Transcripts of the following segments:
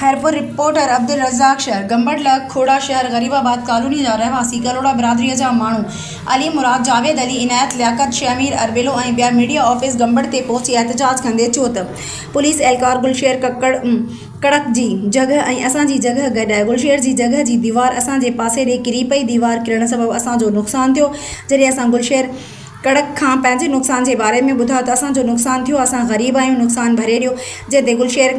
Khairpur reporter Abdul Razzaq शहर गंबड़ खोड़ा शहर Garibabad colony जा रहवासी कलोड़ा बिरादरी जा मानू अली मुराद जावेद अली इनायत लियाकत शमीर अरबिलो और बिया मीडिया ऑफिस गंबड़ ते पहुंची एहतजाज कंदे चो त पुलिस एहलकार गुलशेर कड़क जी जगह और असांजी जगह गॾाए गुलशेर जी जगह जी दीवार असांजे पासे ॾे किरी पई। दीवार किरण सबबि असांजो नुक़सानु थियो। जॾहिं असां गुलशेर कड़क खां पंहिंजे नुक़सान के बारे में ॿुधा त असांजो नुक़सानु थियो। असां ग़रीब आहियूं, नुक़सानु भरे ॾियो। जंहिं गुलशेर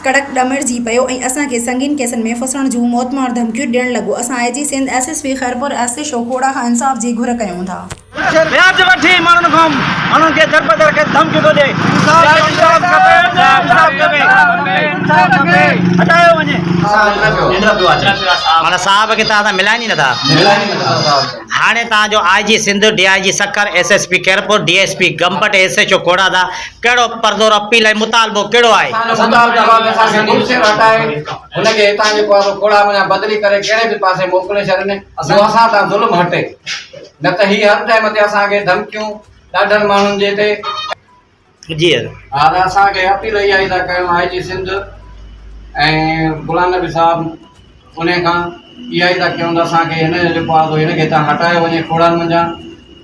कड़क ॾमड़जी पियो ऐं असांखे संगीन केसनि में फसण जूं मौतमार धमकियूं ॾियणु लॻो। असां आई जी सिंध SSP खैरपुर SHO खोड़ा खां इंसाफ़ जी घुर कयूं था। ब्याज वठी माण्हुनि खां माण्हुनि खे दरबदर खे धमकी थो ॾे। हटायो वञे। माना साहब खे तव्हां मिलाइनि ई नथा। हाणे तव्हांजो IG सिंध DIG सक्कर SSP खैरपुर DSP गंबड़ SHO खोड़ा दा कहिड़ो परदो अपील ऐं मुतालबो कहिड़ो आहे? हुनखे हितां जेको आहे खोड़ा में बदली करे कहिड़े बि पासे मोकिले छॾनि जो असां तां ज़ुल्म हटे। न त ही हर टाइम ते असांखे धमकियूं ॾाढनि माण्हुनि जे ते। जी हाणे असांखे अपील इहा ई था कयूं IG सिंध ऐं गुलाम नबी साहब उन खां इहा ई था कयूं त असांखे हिन जो जेको आहे हिनखे हितां हटायो वञे खोड़नि मंझां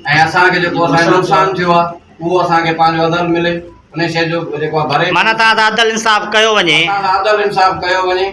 ऐं असांखे जेको असांजो नुक़सानु थियो आहे उहो असांखे पंहिंजो अदल मिले। उन शइ जो जेको आहे भरे माना तव्हां अदल इंसाफ़ कयो वञे। अदल इंसाफ़ कयो वञे।